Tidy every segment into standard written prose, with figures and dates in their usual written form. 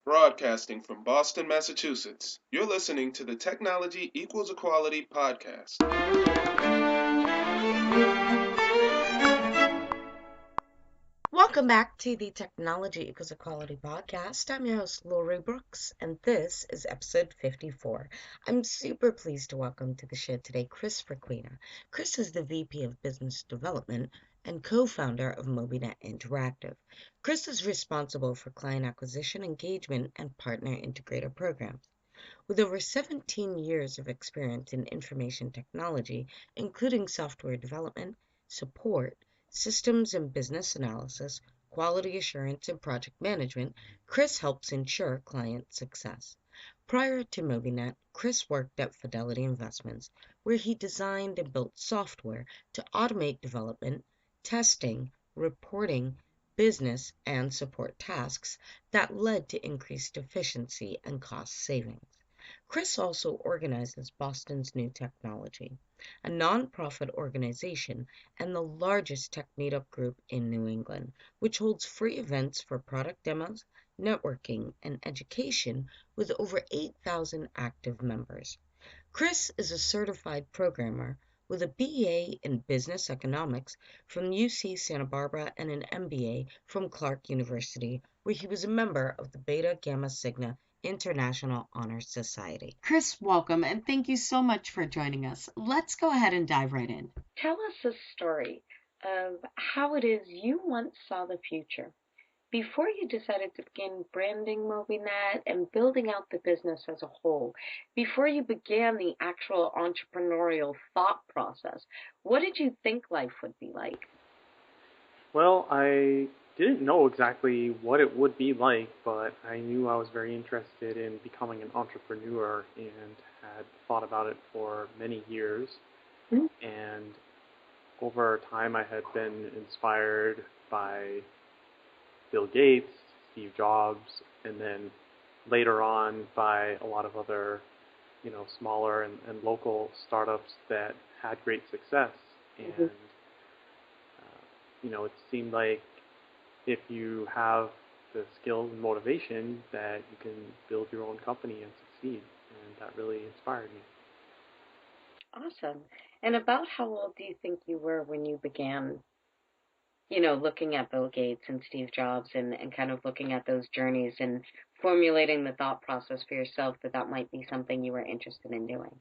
Broadcasting from Boston, Massachusetts, you're listening to the Technology Equals Equality podcast. Welcome back to the Technology Equals Equality podcast. I'm your host, Lori Brooks, and this is episode 54. I'm super pleased to welcome to the show today Chris Requena. Chris is the VP of Business Development and co-founder of MobiNet Interactive. Chris is responsible for client acquisition, engagement, and partner integrator programs. With over 17 years of experience in information technology, including software development, support, systems and business analysis, quality assurance, and project management, Chris helps ensure client success. Prior to MobiNet, Chris worked at Fidelity Investments, where he designed and built software to automate development, testing, reporting, business, and support tasks that led to increased efficiency and cost savings. Chris also organizes Boston's New Technology, a nonprofit organization and the largest tech meetup group in New England, which holds free events for product demos, networking, and education with over 8,000 active members. Chris is a certified programmer with a BA in Business Economics from UC Santa Barbara and an MBA from Clark University, where he was a member of the Beta Gamma Sigma International Honor Society. Chris, welcome, and thank you so much for joining us. Let's go ahead and dive right in. Tell us a story of how it is you once saw the future before you decided to begin branding MobiNet and building out the business as a whole, before you began the actual entrepreneurial thought process. What did you think life would be like? Well, I didn't know exactly what it would be like, but I knew I was very interested in becoming an entrepreneur and had thought about it for many years. Mhm. And over time, I had been inspired by Bill Gates, Steve Jobs, and then later on by a lot of other, smaller and local startups that had great success. And it seemed like if you have the skills and motivation that you can build your own company and succeed. And that really inspired me. Awesome. And about how old do you think you were when you began, looking at Bill Gates and Steve Jobs and kind of looking at those journeys and formulating the thought process for yourself that that might be something you were interested in doing?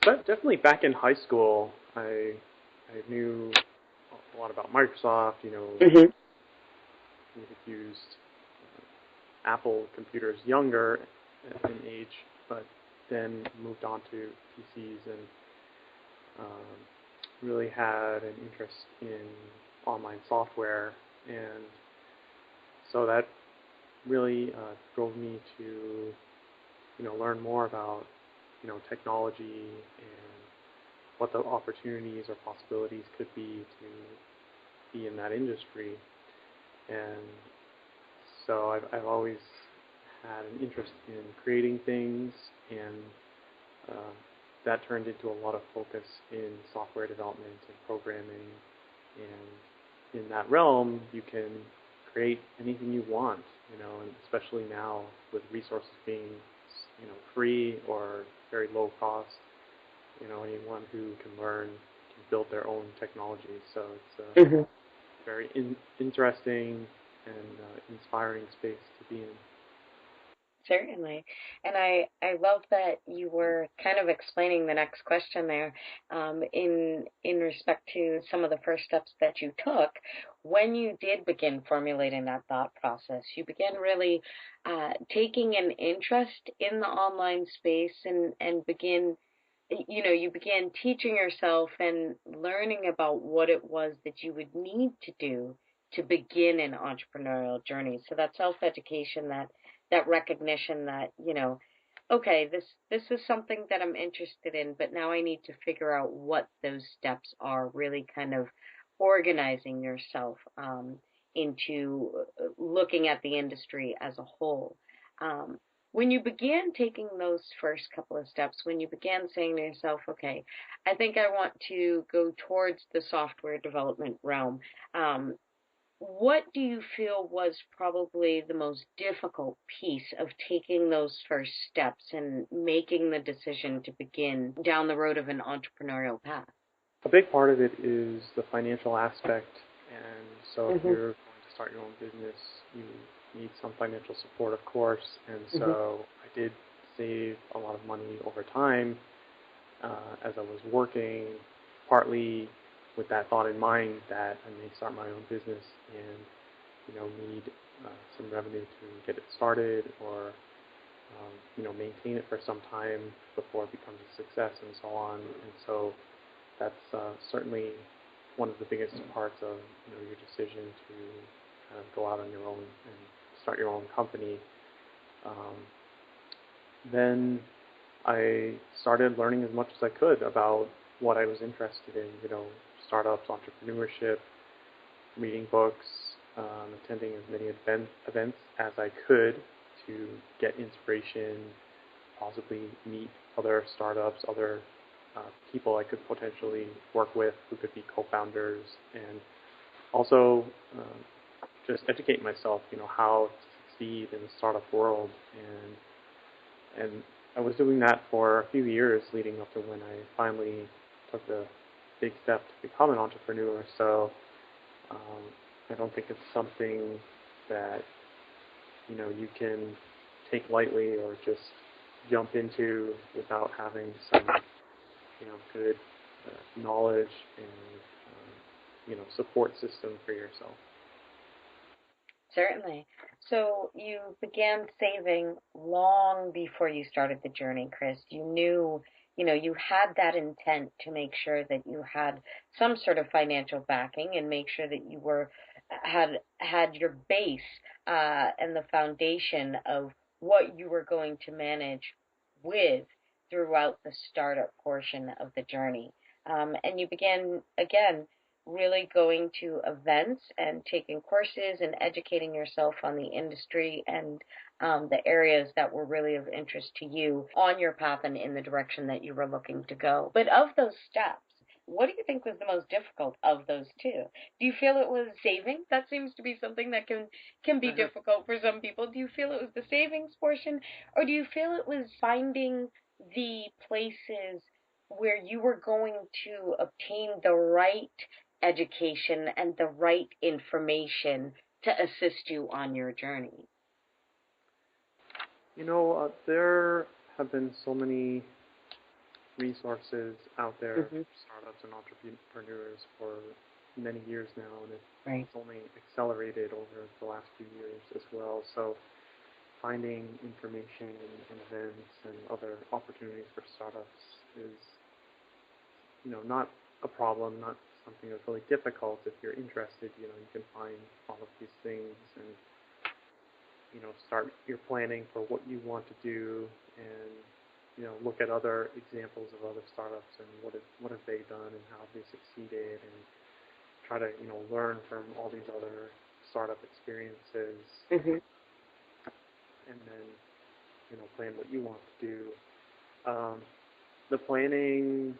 But definitely back in high school, I knew a lot about Microsoft. Mm-hmm. We had used Apple computers younger in age, but then moved on to PCs and really had an interest in online software, and so that really drove me to learn more about technology and what the opportunities or possibilities could be to be in that industry. And so I've always had an interest in creating things, and that turned into a lot of focus in software development and programming. And in that realm, you can create anything you want, and especially now with resources being, free or very low cost, anyone who can learn can build their own technology. So it's a very interesting and inspiring space to be in. Certainly. And I love that you were kind of explaining the next question there, in respect to some of the first steps that you took. When you did begin formulating that thought process, you began really taking an interest in the online space and you began teaching yourself and learning about what it was that you would need to do to begin an entrepreneurial journey. So that self-education, that recognition that, okay, this is something that I'm interested in, but now I need to figure out what those steps are, really kind of organizing yourself into looking at the industry as a whole. When you began taking those first couple of steps, when you began saying to yourself, okay, I think I want to go towards the software development realm, what do you feel was probably the most difficult piece of taking those first steps and making the decision to begin down the road of an entrepreneurial path? A big part of it is the financial aspect, and so if Mhm. you're going to start your own business, you need some financial support, of course. And Mhm. so I did save a lot of money over time as I was working, partly with that thought in mind that I may start my own business and need some revenue to get it started or maintain it for some time before it becomes a success and so on. And so that's certainly one of the biggest parts of your decision to kind of go out on your own and start your own company. Um, then I started learning as much as I could about what I was interested in, startups, entrepreneurship, reading books, attending as many events as I could to get inspiration, possibly meet other startups, other people I could potentially work with who could be co-founders, and also just educate myself, how to succeed in the startup world. And I was doing that for a few years leading up to when I finally took the big step to become an entrepreneur. So um, I don't think it's something that you can take lightly or just jump into without having some good knowledge and support system for yourself. Certainly. So you began saving long before you started the journey, Chris. You knew, you had that intent to make sure that you had some sort of financial backing and make sure that you were had your base and the foundation of what you were going to manage with throughout the startup portion of the journey. And you began again really going to events and taking courses and educating yourself on the industry and the areas that were really of interest to you on your path and in the direction that you were looking to go. But of those steps, what do you think was the most difficult of those two? Do you feel it was saving? That seems to be something that can be difficult for some people. Do you feel it was the savings portion, or do you feel it was finding the places where you were going to obtain the right education and the right information to assist you on your journey? There have been so many resources out there Hmm. for startups and entrepreneurs for many years now, and Right. it's only accelerated over the last few years as well. So finding information and events and other opportunities for startups is, not a problem, not something that's really difficult. If you're interested, you can find all of these things and, start your planning for what you want to do and, look at other examples of other startups and what have they done and how have they succeeded and try to, learn from all these other startup experiences Hmm. and then, plan what you want to do. Um, the planning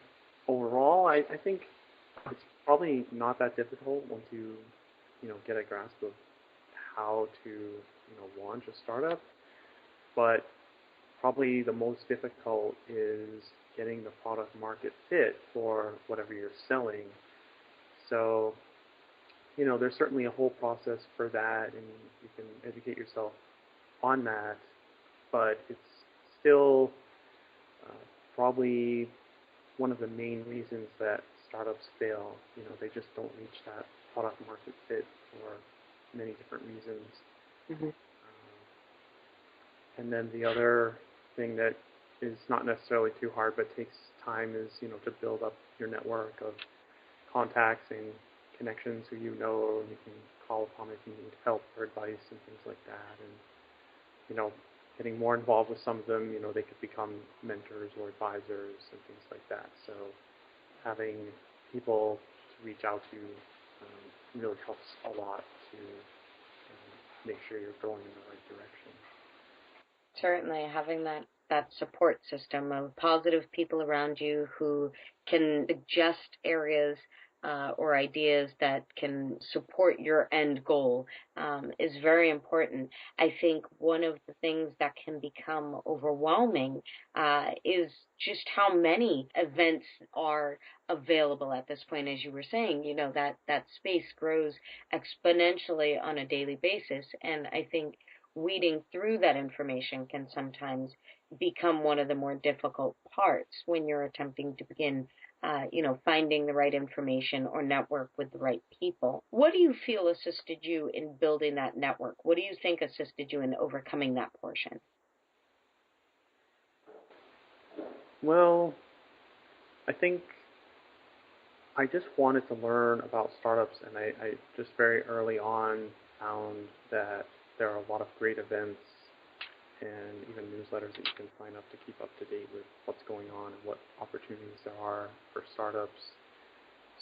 overall, I think it's probably not that difficult once you, get a grasp of how to, launch a startup. But probably the most difficult is getting the product market fit for whatever you're selling. So, there's certainly a whole process for that, and you can educate yourself on that. But it's still uh, probably one of the main reasons that startups fail. They just don't reach that product market fit for many different reasons. Hmm. And then the other thing that is not necessarily too hard but takes time is, to build up your network of contacts and connections who and you can call upon if you need help or advice and things like that. And, getting more involved with some of them, they could become mentors or advisors and things like that. So having people to reach out to really helps a lot to make sure you're going in the right direction. Certainly, having that support system of positive people around you who can suggest areas or ideas that can support your end goal is very important. I think one of the things that can become overwhelming is just how many events are available at this point. As you were saying, that space grows exponentially on a daily basis, and I think weeding through that information can sometimes become one of the more difficult parts when you're attempting to begin finding the right information or network with the right people. What do you feel assisted you in building that network? What do you think assisted you in overcoming that portion? Well, I think I just wanted to learn about startups, and I just very early on found that there are a lot of great events and even newsletters that you can sign up to keep up to date with what's going on and what opportunities there are for startups.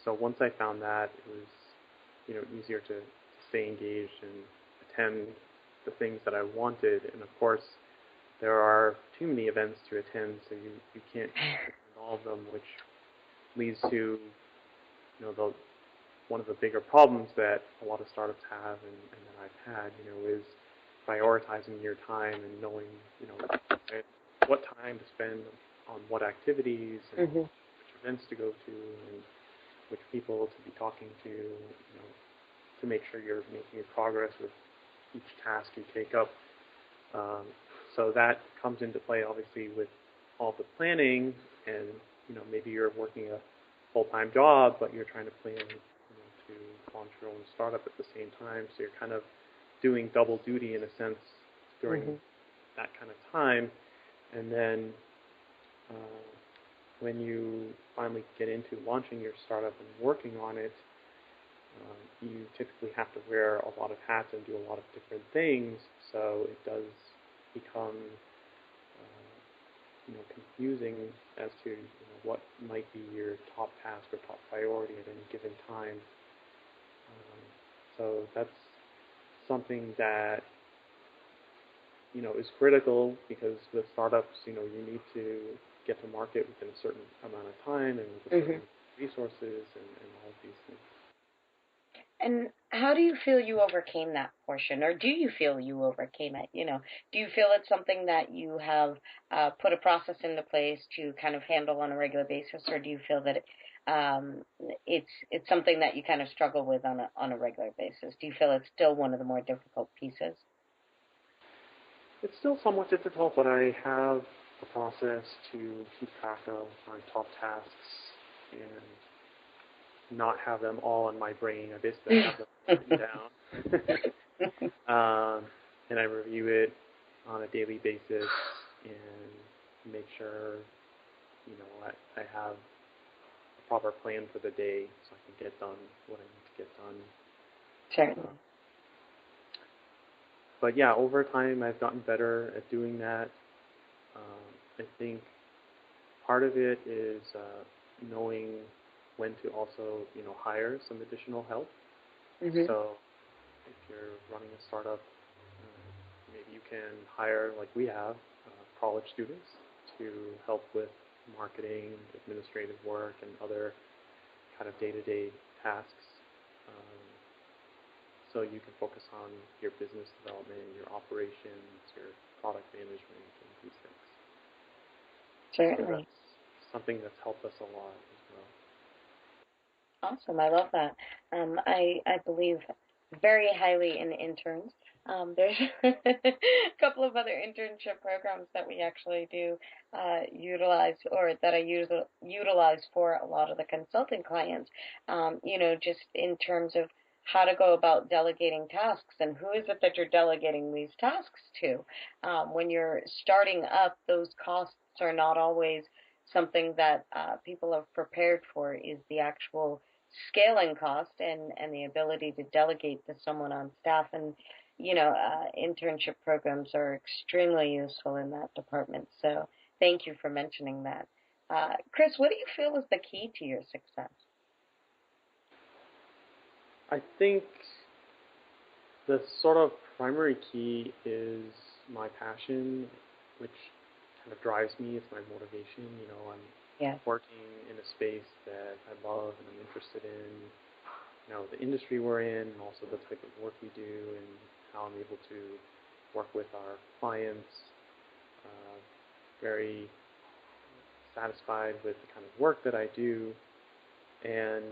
So once I found that, it was easier to stay engaged and attend the things that I wanted. And of course, there are too many events to attend, so you can't attend all of them, which leads to the one of the bigger problems that a lot of startups have and that I've had, is prioritizing your time and knowing, what time to spend on what activities and Mm-hmm. which events to go to and which people to be talking to make sure you're making progress with each task you take up. So that comes into play, obviously, with all the planning, and maybe you're working a full-time job, but you're trying to plan, to launch your own startup at the same time. So you're kind of doing double duty in a sense during Mm-hmm. that kind of time. And then when you finally get into launching your startup and working on it, you typically have to wear a lot of hats and do a lot of different things. So it does become confusing as to what might be your top task or top priority at any given time. So that's something that is critical, because with startups, you need to get to market within a certain amount of time and with Mm-hmm. certain resources and all of these things. And how do you feel you overcame that portion, or do you feel you overcame it? Do you feel it's something that you have put a process into place to kind of handle on a regular basis, or do you feel that it's something that you kind of struggle with on a regular basis? Do you feel it's still one of the more difficult pieces? It's still somewhat difficult, but I have a process to keep track of my top tasks and not have them all in my brain. I basically have them written down. And I review it on a daily basis and make sure, I have a proper plan for the day so I can get done what I need to get done. Certainly. But yeah, over time I've gotten better at doing that. I think part of it is knowing when to also, hire some additional help. Mm-hmm. So if you're running a startup, maybe you can hire, like we have, college students to help with marketing, administrative work, and other kind of day-to-day tasks. Um, so you can focus on your business development, your operations, your product management, and these things. So Certainly. that's something that's helped us a lot as well. Awesome. I love that. I believe very highly in interns. There's a couple of other internship programs that we actually do utilize, or that I utilize for a lot of the consulting clients. Just in terms of how to go about delegating tasks and who is it that you're delegating these tasks to. When you're starting up, those costs are not always something that people are prepared for, is the actual scaling cost and the ability to delegate to someone on staff. And internship programs are extremely useful in that department. So thank you for mentioning that. Chris, what do you feel is the key to your success? I think the sort of primary key is my passion, which kind of drives me. It's my motivation. I'm Yes. working in a space that I love and I'm interested in, the industry we're in, and also the type of work we do, and how I'm able to work with our clients. Uh, very satisfied with the kind of work that I do. And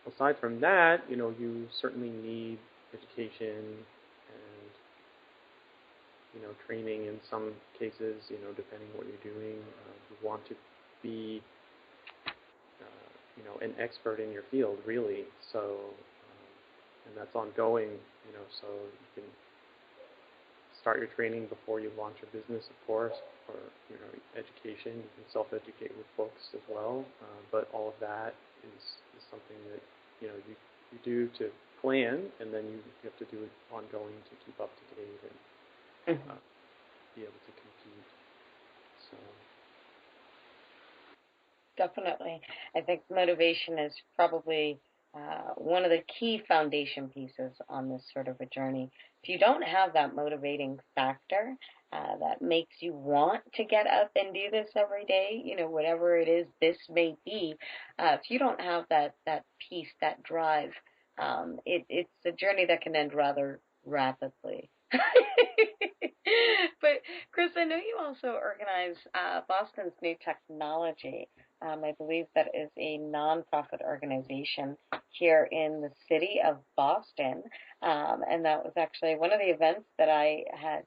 aside from that, you certainly need education and, training in some cases, depending what you're doing. You want to be, an expert in your field, really. So, and that's ongoing, so you can start your training before you launch your business, of course, or, education. You can self-educate with books as well. But all of that is something that, you do to plan, and then you have to do it ongoing to keep up to date and Mhm. be able to compete. So, Definitely. I think motivation is probably one of the key foundation pieces on this sort of a journey. If you don't have that motivating factor that makes you want to get up and do this every day, whatever it is this may be, if you don't have that piece, that drive, it's a journey that can end rather rapidly. But Chris, I know you also organize Boston's New Technology. I believe that is a nonprofit organization here in the city of Boston. And that was actually one of the events that I had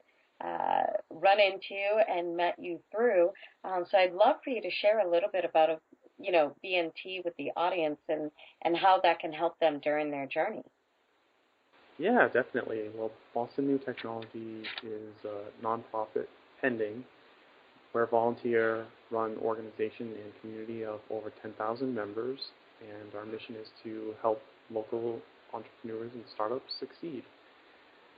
run into and met you through. So I'd love for you to share a little bit about, BNT with the audience and how that can help them during their journey. yeah, definitely. Well, Boston New Technology is a nonprofit pending. We're a volunteer-run organization and community of over 10,000 members, and our mission is to help local entrepreneurs and startups succeed.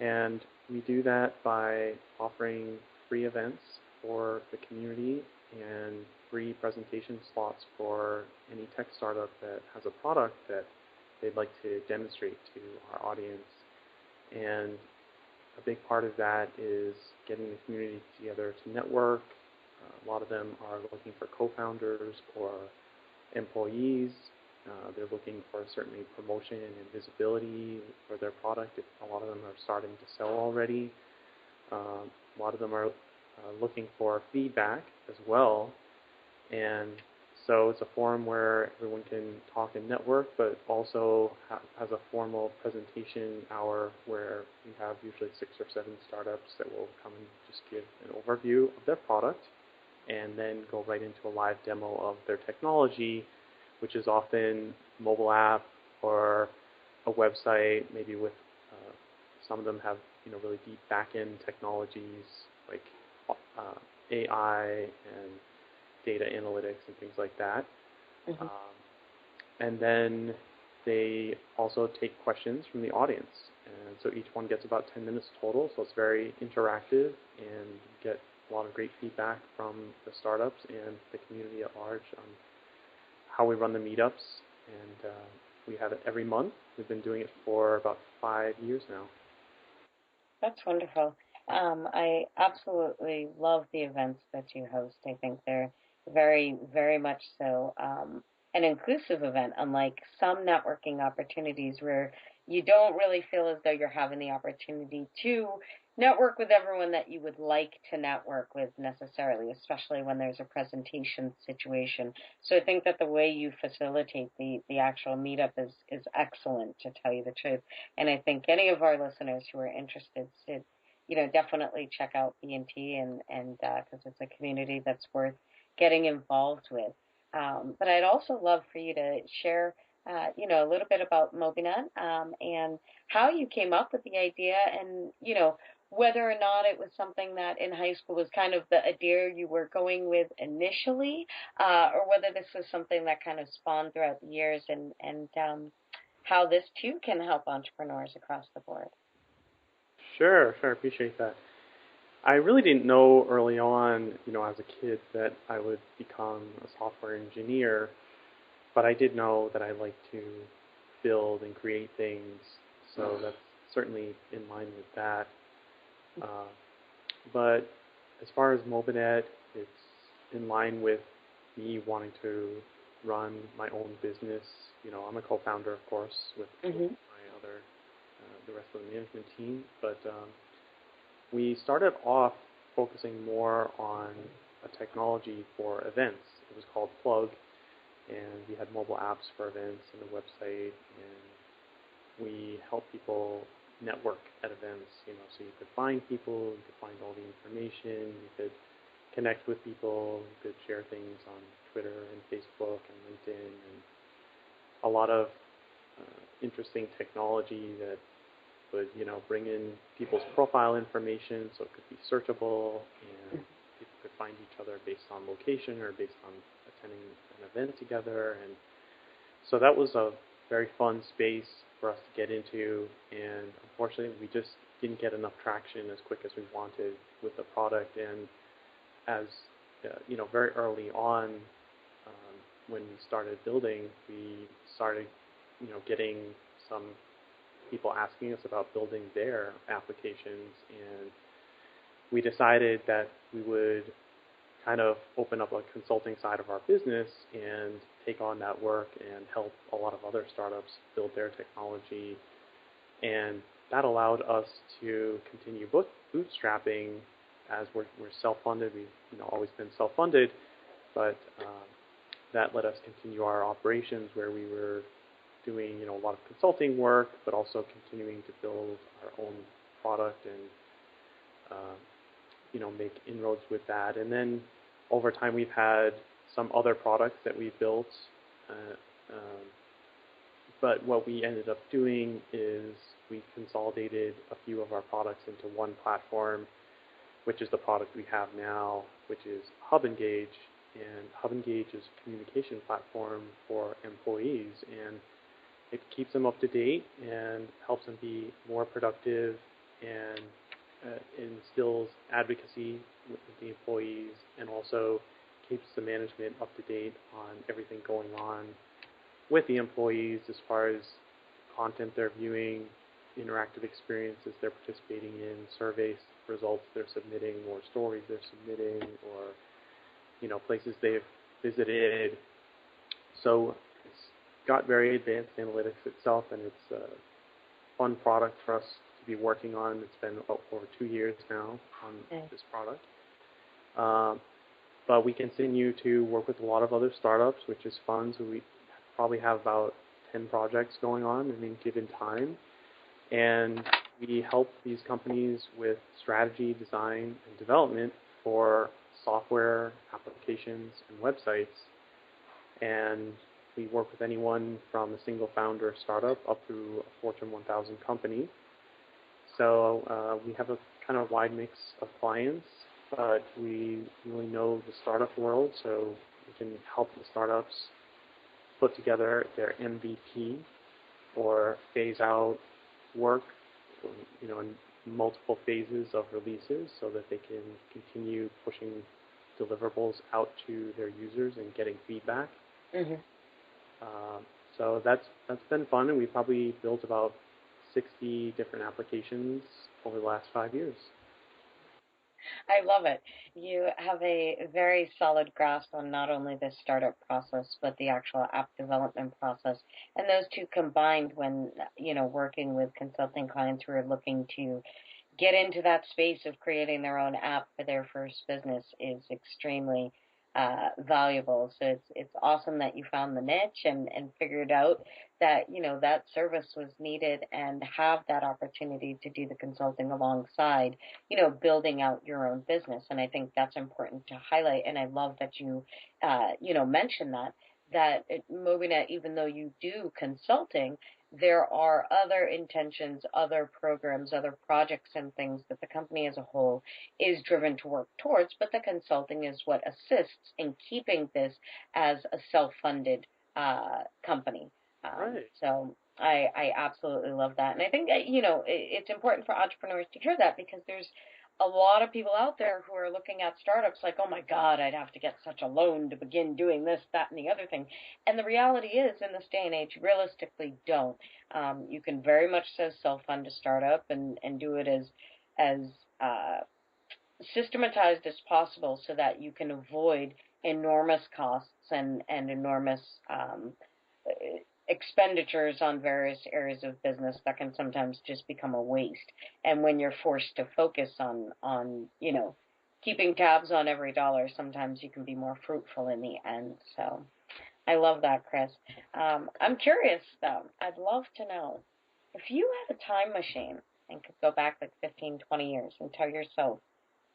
And we do that by offering free events for the community and free presentation slots for any tech startup that has a product that they'd like to demonstrate to our audience. And a big part of that is getting the community together to network. A lot of them are looking for co-founders or employees. They're looking for certainly promotion and visibility for their product. A lot of them are starting to sell already. A lot of them are looking for feedback as well. And so it's a forum where everyone can talk and network, but also has a formal presentation hour where we have usually 6 or 7 startups that will come and just give an overview of their product and then go right into a live demo of their technology, which is often a mobile app or a website, maybe with some of them have really deep back-end technologies like AI and data analytics and things like that. Hmm. And then they also take questions from the audience. And so each one gets about 10 minutes total, so it's very interactive and get a lot of great feedback from the startups and the community at large on how we run the meetups. And we have it every month. We've been doing it for about 5 years now. That's wonderful. I absolutely love the events that you host. I think they're very, very much so an inclusive event, unlike some networking opportunities where you don't really feel as though you're having the opportunity to network with everyone that you would like to network with necessarily, especially when there's a presentation situation. So I think that the way you facilitate the actual meetup is excellent, to tell you the truth. And I think any of our listeners who are interested should, definitely check out B&T and because it's a community that's worth getting involved with. But I'd also love for you to share, a little bit about MobiNet and how you came up with the idea, and whether or not it was something that in high school was kind of the idea you were going with initially, or whether this was something that kind of spawned throughout the years, and how this too can help entrepreneurs across the board. Sure, appreciate that. I really didn't know early on, as a kid that I would become a software engineer, but I did know that I like to build and create things, so that's certainly in line with that. Uh, but as far as MobiNet, it's in line with me wanting to run my own business. I'm a co-founder, of course, with Hmm. my other the rest of the management team. But we started off focusing more on a technology for events. It was called Plug, and we had mobile apps for events and a website, and we help people network at events. So you could find people, you could find all the information, you could connect with people, you could share things on Twitter and Facebook and LinkedIn, and a lot of interesting technology that would bring in people's profile information, so it could be searchable, and people could find each other based on location or based on attending an event together. And so that was a very fun space for us to get into, and unfortunately we just didn't get enough traction as quick as we wanted with the product. And as very early on, when we started building, we started getting some people asking us about building their applications, and we decided that we would kind of open up a consulting side of our business and take on that work and help a lot of other startups build their technology. And that allowed us to continue bootstrapping as we're self-funded. We've always been self-funded, but that let us continue our operations where we were doing a lot of consulting work, but also continuing to build our own product and make inroads with that. And then over time, we've had some other products that we've built. Um, but what we ended up doing is we consolidated a few of our products into one platform, which is the product we have now, which is Hub Engage. And Hub Engage is a communication platform for employees, and it keeps them up to date and helps them be more productive, and instills advocacy with the employees, and also keeps the management up to date on everything going on with the employees as far as content they're viewing, interactive experiences they're participating in, surveys results they're submitting, or stories they're submitting, or places they've visited. So it's got very advanced analytics itself, and it's a fun product for us to be working on. It's been over 2 years now on this product. But we continue to work with a lot of other startups, which is fun. So we probably have about 10 projects going on at any given time. And we help these companies with strategy, design, and development for software, applications, and websites. And we work with anyone from a single founder startup up through a Fortune 1000 company. So we have a kind of wide mix of clients, but we really know the startup world, so we can help the startups put together their MVP or phase out work, in multiple phases of releases, so that they can continue pushing deliverables out to their users and getting feedback. Hmm. So that's been fun, and we probably built about 60 different applications over the last 5 years. I love it. You have a very solid grasp on not only the startup process, but the actual app development process. And those two combined when, working with consulting clients who are looking to get into that space of creating their own app for their first business is extremely valuable. So it's awesome that you found the niche and figured out that that service was needed and have that opportunity to do the consulting alongside building out your own business. And I think that's important to highlight. And I love that you mentioned that Mobina, even though you do consulting, there are other intentions, other programs, other projects, and things that the company as a whole is driven to work towards, but the consulting is what assists in keeping this as a self-funded company. Right. So I absolutely love that. And I think, it's important for entrepreneurs to hear that, because there's a lot of people out there who are looking at startups like, oh my God, I'd have to get such a loan to begin doing this, that, and the other thing. And the reality is, in this day and age, realistically, don't. You can very much so self-fund a startup and do it as uh, systematized as possible so that you can avoid enormous costs and enormous expenditures on various areas of business that can sometimes just become a waste. And when you're forced to focus on keeping tabs on every dollar, sometimes you can be more fruitful in the end. So I love that, Chris. I'm curious though. I'd love to know if you had a time machine and could go back like 15, 20 years and tell yourself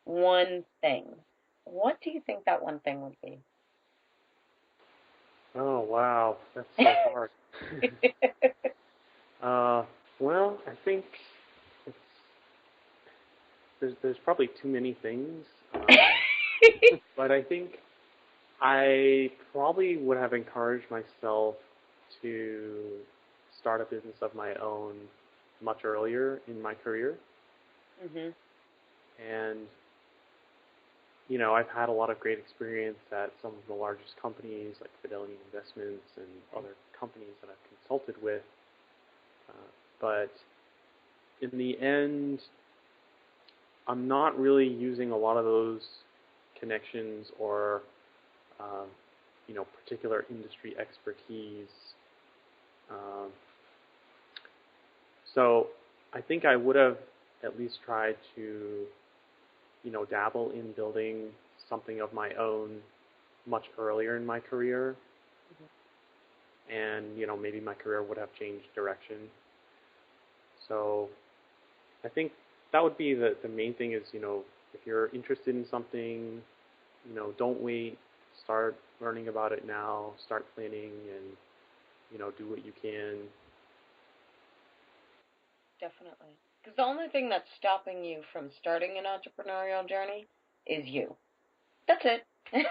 one thing, what do you think that one thing would be? Oh, wow. That's so hard. uh, well, I think it's, there's probably too many things. But I think I probably would have encouraged myself to start a business of my own much earlier in my career. Mhm. And, I've had a lot of great experience at some of the largest companies like Fidelity Investments and other companies that I've consulted with. But in the end, I'm not really using a lot of those connections or, um, particular industry expertise. Um, so I think I would have at least tried to, dabble in building something of my own much earlier in my career. And, maybe my career would have changed direction. So I think that would be the main thing is, if you're interested in something, don't wait. Start learning about it now. Start planning and, do what you can. Definitely. Because the only thing that's stopping you from starting an entrepreneurial journey is you. That's it. Yep.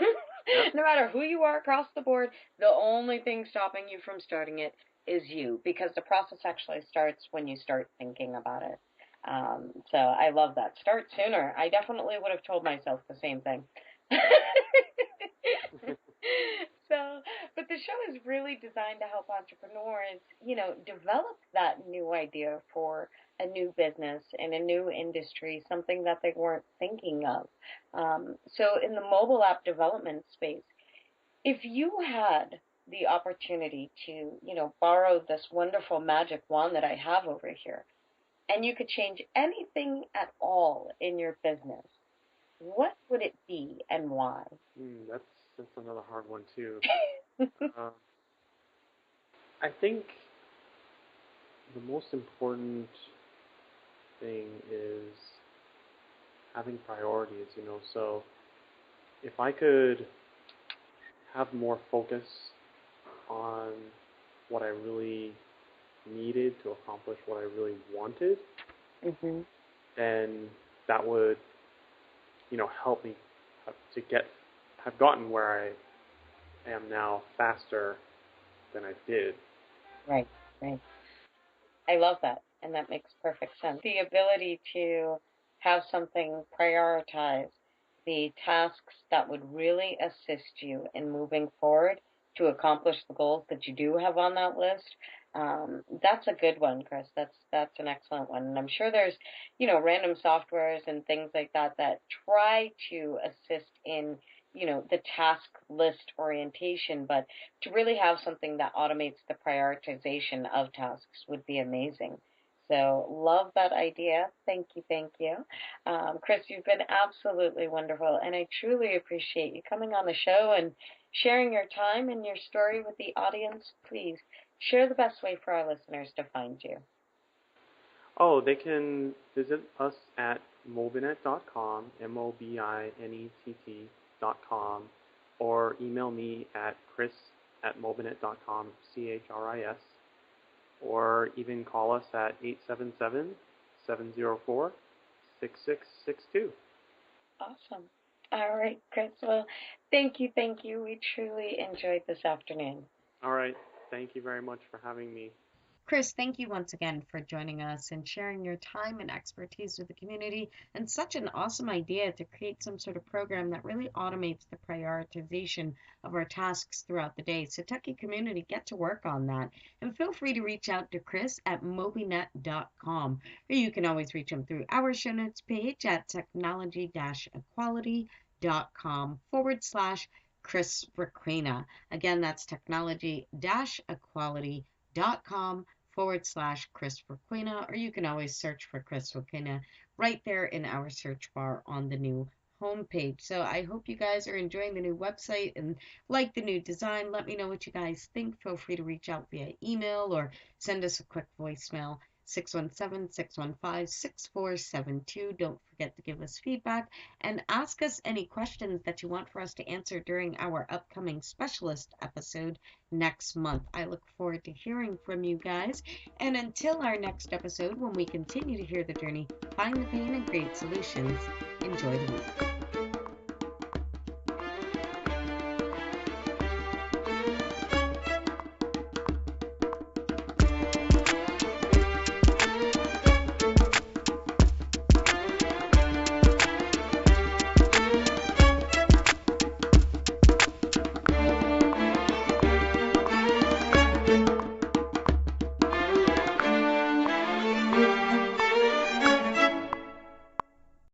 No matter who you are across the board, the only thing stopping you from starting it is you, because the process actually starts when you start thinking about it. So I love that. Start sooner. I definitely would have told myself the same thing. So, but the show is really designed to help entrepreneurs, develop that new idea for a new business in a new industry, something that they weren't thinking of. So, in the mobile app development space, if you had the opportunity to, borrow this wonderful magic wand that I have over here, and you could change anything at all in your business, what would it be and why? That's another hard one too. Uh, I think the most important thing is having priorities. So if I could have more focus on what I really needed to accomplish what I really wanted, Mhm. then that would, help me to have gotten where I am now faster than I did. Right, right. I love that, and that makes perfect sense. The ability to have something prioritize the tasks that would really assist you in moving forward to accomplish the goals that you do have on that list. That's a good one, Chris. That's an excellent one, and I'm sure there's, random softwares and things like that that try to assist in, the task list orientation, but to really have something that automates the prioritization of tasks would be amazing. So, love that idea. Thank you, thank you. Chris, you've been absolutely wonderful, and I truly appreciate you coming on the show and sharing your time and your story with the audience. Please share the best way for our listeners to find you. Oh, they can visit us at mobinet.com, MOBINETT.com, or email me at chris@mobinet.com, CHRIS, or even call us at 877-704-6662. Awesome. All right, Chris. Well, thank you, thank you. We truly enjoyed this afternoon. All right. Thank you very much for having me. Chris, thank you once again for joining us and sharing your time and expertise with the community, and such an awesome idea to create some sort of program that really automates the prioritization of our tasks throughout the day. So, Techie community, get to work on that. And feel free to reach out to Chris at mobynet.com, or you can always reach him through our show notes page at technology-equality.com/Chris Requena. Again, that's technology-equality.com/Chris Requena, or you can always search for Chris Requena right there in our search bar on the new homepage. So I hope you guys are enjoying the new website and like the new design. Let me know what you guys think. Feel free to reach out via email or send us a quick voicemail. 617-615-6472. Don't forget to give us feedback and ask us any questions that you want for us to answer during our upcoming specialist episode next month. I look forward to hearing from you guys. And until our next episode, when we continue to hear the journey, find the pain and create solutions, enjoy the week.